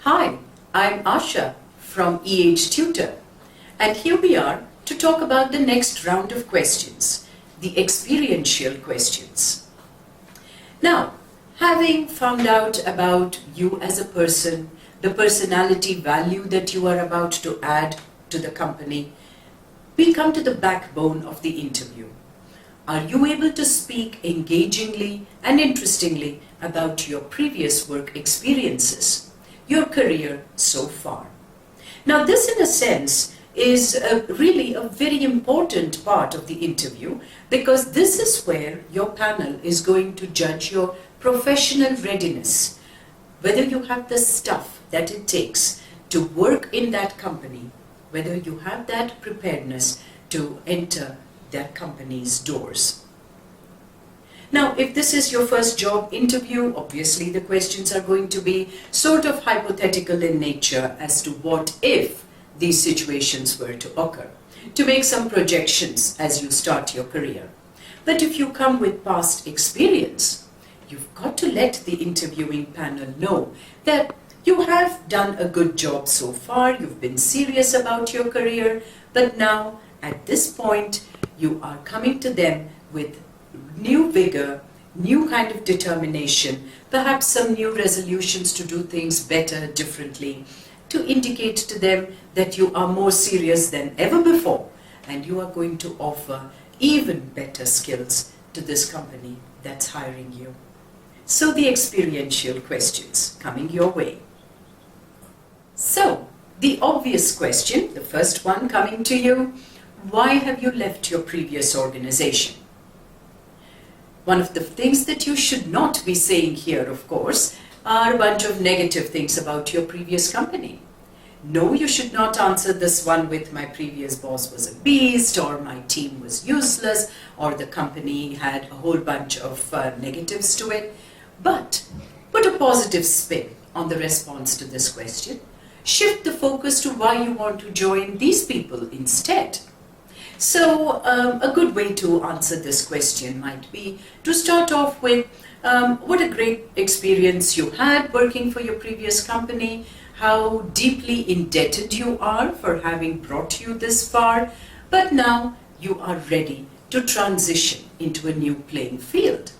Hi, I'm Asha from eAgeTutor, and here we are to talk about the next round of questions, the experiential questions. Now, having found out about you as a person, the personality value that you are about to add to the company, we come to the backbone of the interview. Are you able to speak engagingly and interestingly about your previous work experiences, your career so far? Now, this in a sense is really a very important part of the interview, because this is where your panel is going to judge your professional readiness, whether you have the stuff that it takes to work in that company, whether you have that preparedness to enter that company's doors. Now, if this is your first job interview, obviously the questions are going to be sort of hypothetical in nature as to what if these situations were to occur, to make some projections as you start your career. But if you come with past experience, you've got to let the interviewing panel know that you have done a good job so far, you've been serious about your career, but now at this point you are coming to them with new vigor, new kind of determination, perhaps some new resolutions to do things better, differently, to indicate to them that you are more serious than ever before and you are going to offer even better skills to this company that's hiring you. So the experiential questions coming your way. So the obvious question, the first one coming to you, why have you left your previous organization? One of the things that you should not be saying here, of course, are a bunch of negative things about your previous company. No, you should not answer this one with my previous boss was a beast, or my team was useless, or the company had a whole bunch of negatives to it. But put a positive spin on the response to this question. Shift the focus to why you want to join these people instead. So a good way to answer this question might be to start off with what a great experience you had working for your previous company, how deeply indebted you are for having brought you this far, but now you are ready to transition into a new playing field.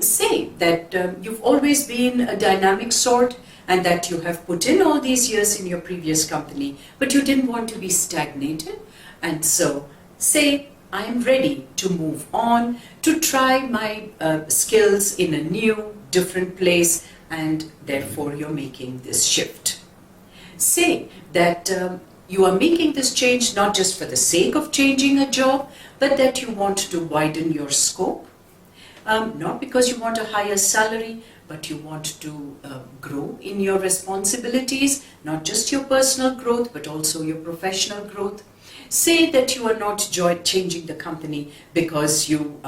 Say that you've always been a dynamic sort and that you have put in all these years in your previous company, but you didn't want to be stagnated. And so say, I'm ready to move on, to try my skills in a new, different place, and therefore you're making this shift. Say that you are making this change not just for the sake of changing a job, but that you want to widen your scope. Not because you want a higher salary, but you want to grow in your responsibilities, not just your personal growth, but also your professional growth. Say that you are not changing the company because you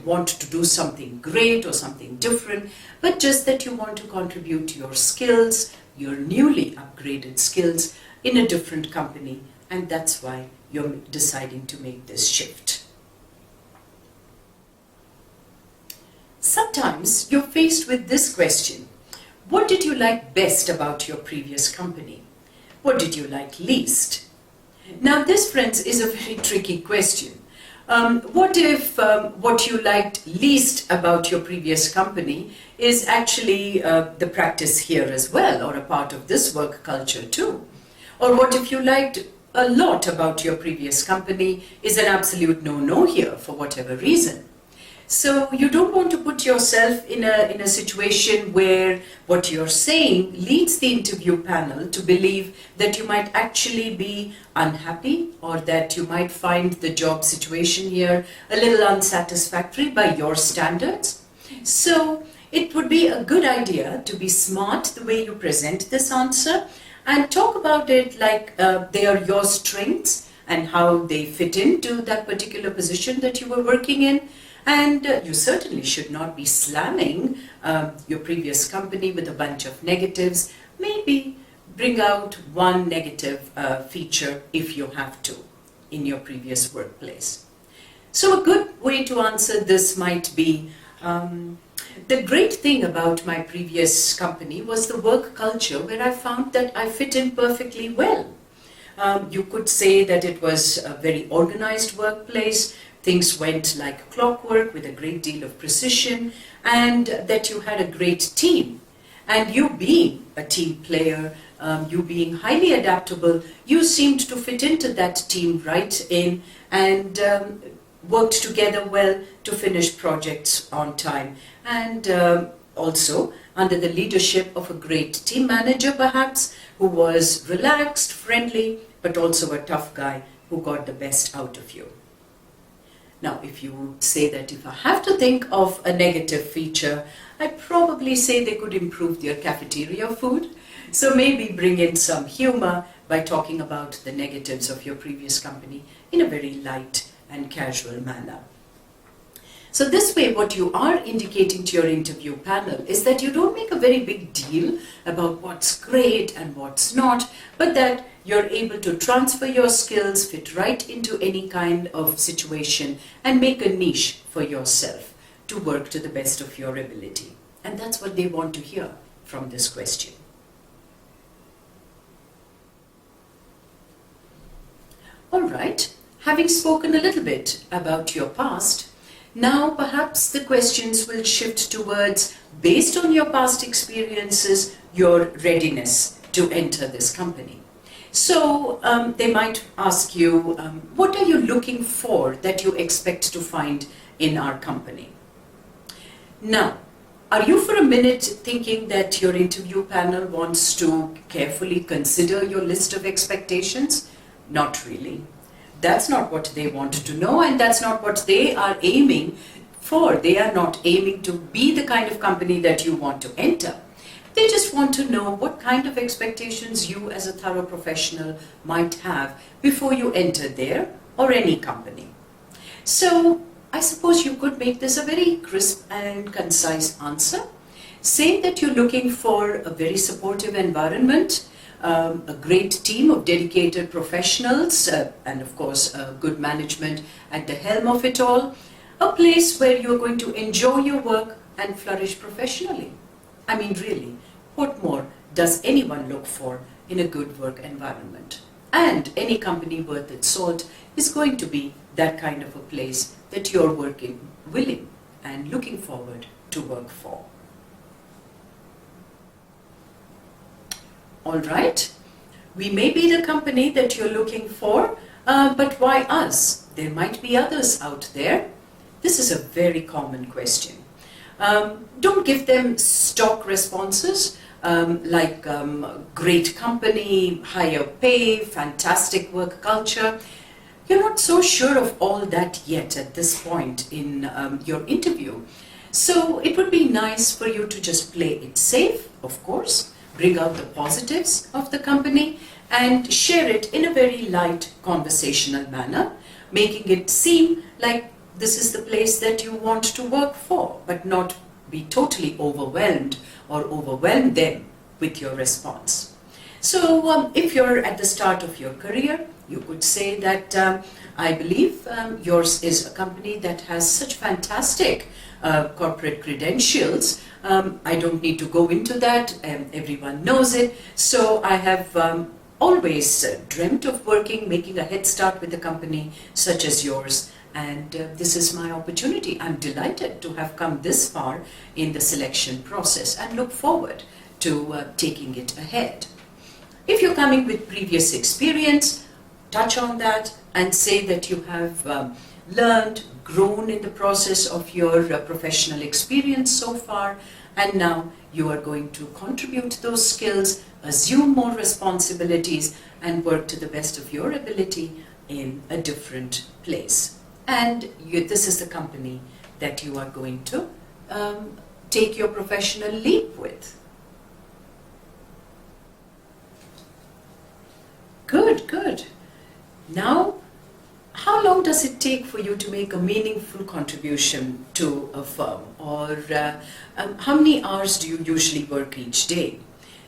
want to do something great or something different, but just that you want to contribute your skills, your newly upgraded skills in a different company, and that's why you're deciding to make this shift. Sometimes you're faced with this question: what did you like best about your previous company? What did you like least? Now this, friends, is a very tricky question. What if what you liked least about your previous company is actually the practice here as well, or a part of this work culture too? Or what if you liked a lot about your previous company is an absolute no-no here for whatever reason? So you don't want to put yourself in a situation where what you're saying leads the interview panel to believe that you might actually be unhappy, or that you might find the job situation here a little unsatisfactory by your standards. So it would be a good idea to be smart the way you present this answer and talk about it like they are your strengths and how they fit into that particular position that you were working in. And you certainly should not be slamming your previous company with a bunch of negatives. Maybe bring out one negative feature if you have to in your previous workplace. So a good way to answer this might be, The great thing about my previous company was the work culture, where I found that I fit in perfectly well. You could say that it was a very organized workplace. Things went like clockwork with a great deal of precision, and that you had a great team. And you being a team player, you being highly adaptable, you seemed to fit into that team right in, and worked together well to finish projects on time. And also under the leadership of a great team manager perhaps, who was relaxed, friendly, but also a tough guy who got the best out of you. Now, if you say that if I have to think of a negative feature, I'd probably say they could improve their cafeteria food. So maybe bring in some humor by talking about the negatives of your previous company in a very light and casual manner. So this way, what you are indicating to your interview panel is that you don't make a very big deal about what's great and what's not, but that you're able to transfer your skills, fit right into any kind of situation, and make a niche for yourself to work to the best of your ability. And that's what they want to hear from this question. All right, having spoken a little bit about your past, now perhaps the questions will shift towards, based on your past experiences, your readiness to enter this company. So they might ask you, what are you looking for that you expect to find in our company? Now, are you for a minute thinking that your interview panel wants to carefully consider your list of expectations? Not really. That's not what they want to know, and that's not what they are aiming for. They are not aiming to be the kind of company that you want to enter. They just want to know what kind of expectations you as a thorough professional might have before you enter there or any company. So I suppose you could make this a very crisp and concise answer, saying that you're looking for a very supportive environment, a great team of dedicated professionals, and of course good management at the helm of it all, a place where you're going to enjoy your work and flourish professionally. I mean, really, what more does anyone look for in a good work environment? And any company worth its salt is going to be that kind of a place that you're willing and looking forward to work for. All right, we may be the company that you're looking for, but why us? There might be others out there. This is a very common question. Don't give them stock responses like great company, higher pay, fantastic work culture. You're not so sure of all that yet at this point in your interview. So it would be nice for you to just play it safe, of course, bring out the positives of the company and share it in a very light conversational manner, making it seem like this is the place that you want to work for, but not be totally overwhelmed or overwhelm them with your response. So if you're at the start of your career, you could say that I believe yours is a company that has such fantastic corporate credentials. I don't need to go into that, everyone knows it. So I have always dreamt of making a head start with a company such as yours. And this is my opportunity. I'm delighted to have come this far in the selection process and look forward to taking it ahead. If you're coming with previous experience, touch on that and say that you have learned, grown in the process of your professional experience so far, and now you are going to contribute those skills, assume more responsibilities, and work to the best of your ability in a different place. And this is the company that you are going to take your professional leap with. Good, good. Now, how long does it take for you to make a meaningful contribution to a firm? Or how many hours do you usually work each day?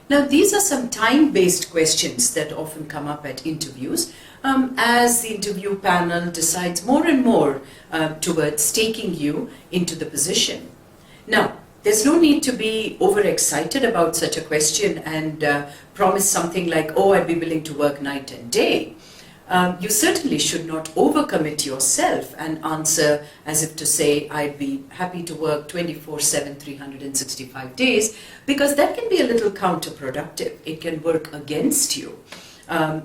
Now, these are some time-based questions that often come up at interviews as the interview panel decides more and more towards taking you into the position. Now, There's no need to be overexcited about such a question and promise something like, oh, I'd be willing to work night and day. You certainly should not overcommit yourself and answer as if to say, I'd be happy to work 24/7, 365 days, because that can be a little counterproductive. It can work against you.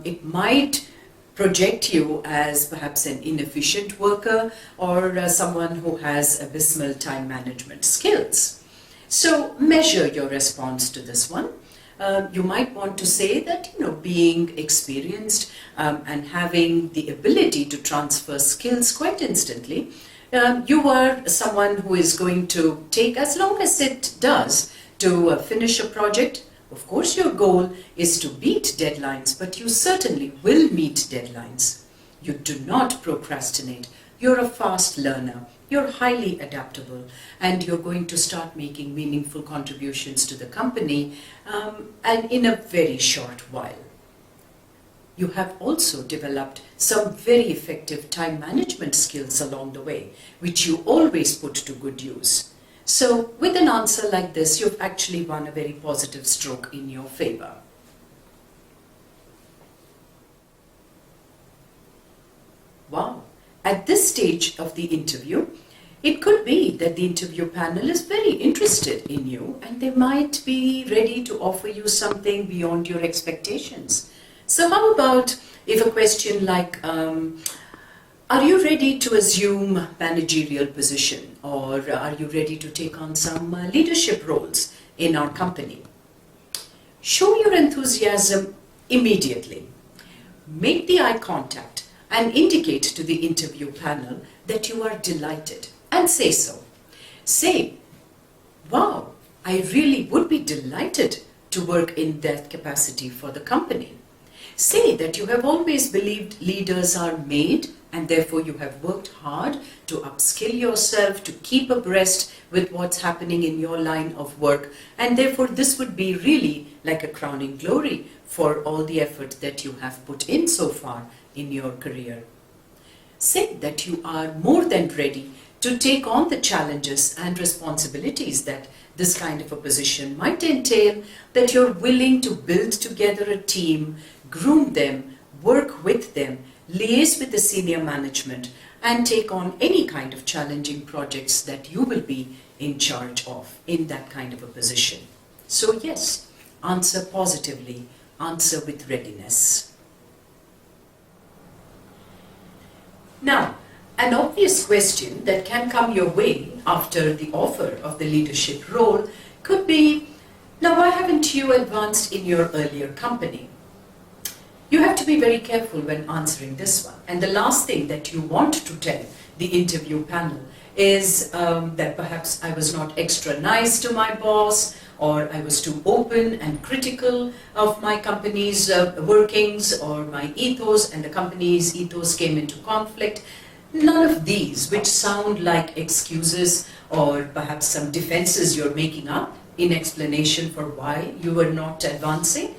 It might project you as perhaps an inefficient worker or someone who has abysmal time management skills. So measure your response to this one. You might want to say that, being experienced and having the ability to transfer skills quite instantly, you are someone who is going to take as long as it does to finish a project. Of course, your goal is to beat deadlines, but you certainly will meet deadlines. You do not procrastinate. You're a fast learner. You're highly adaptable, and you're going to start making meaningful contributions to the company and in a very short while. You have also developed some very effective time management skills along the way, which you always put to good use. So with an answer like this, you've actually won a very positive stroke in your favor. Wow. At this stage of the interview, it could be that the interview panel is very interested in you and they might be ready to offer you something beyond your expectations. So how about if a question like, are you ready to assume managerial position, or are you ready to take on some leadership roles in our company? Show your enthusiasm immediately. Make the eye contact and indicate to the interview panel that you are delighted, and say so. Say, wow, I really would be delighted to work in that capacity for the company. Say that you have always believed leaders are made, and therefore you have worked hard to upskill yourself, to keep abreast with what's happening in your line of work, and therefore this would be really like a crowning glory for all the effort that you have put in so far in your career. Say that you are more than ready to take on the challenges and responsibilities that this kind of a position might entail, that you're willing to build together a team, groom them, work with them, liaise with the senior management, and take on any kind of challenging projects that you will be in charge of in that kind of a position. So yes, answer positively, answer with readiness. Now, an obvious question that can come your way after the offer of the leadership role could be, now why haven't you advanced in your earlier company? You have to be very careful when answering this one. And the last thing that you want to tell the interview panel is that perhaps I was not extra nice to my boss, or I was too open and critical of my company's workings or my ethos, and the company's ethos came into conflict. None of these, which sound like excuses or perhaps some defenses you're making up in explanation for why you were not advancing.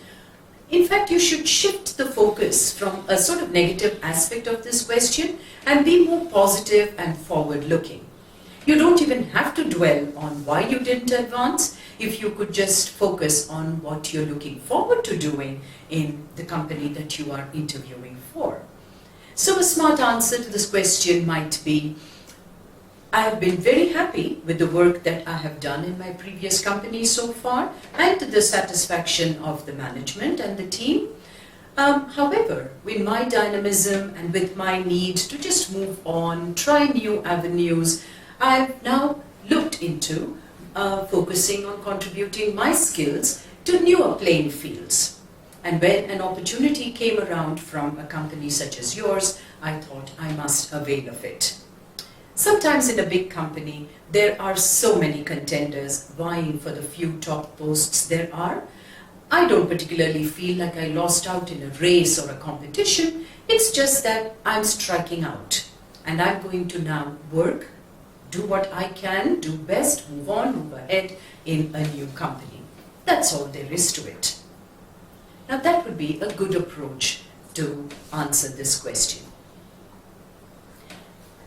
In fact, you should shift the focus from a sort of negative aspect of this question and be more positive and forward-looking. You don't even have to dwell on why you didn't advance if you could just focus on what you're looking forward to doing in the company that you are interviewing for. So a smart answer to this question might be, I have been very happy with the work that I have done in my previous company so far, and to the satisfaction of the management and the team. However, with my dynamism and with my need to just move on, try new avenues, I've now looked into focusing on contributing my skills to newer playing fields. And when an opportunity came around from a company such as yours, I thought I must avail of it. Sometimes in a big company, there are so many contenders vying for the few top posts there are. I don't particularly feel like I lost out in a race or a competition. It's just that I'm striking out. And I'm going to now work, do what I can, do best, move on, move ahead in a new company. That's all there is to it. Now that would be a good approach to answer this question.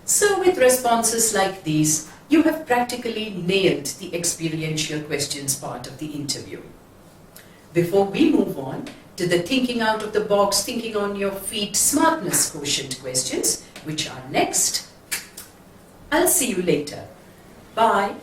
So with responses like these, you have practically nailed the experiential questions part of the interview. Before we move on to the thinking out of the box, thinking on your feet, smartness quotient questions, which are next, I'll see you later. Bye.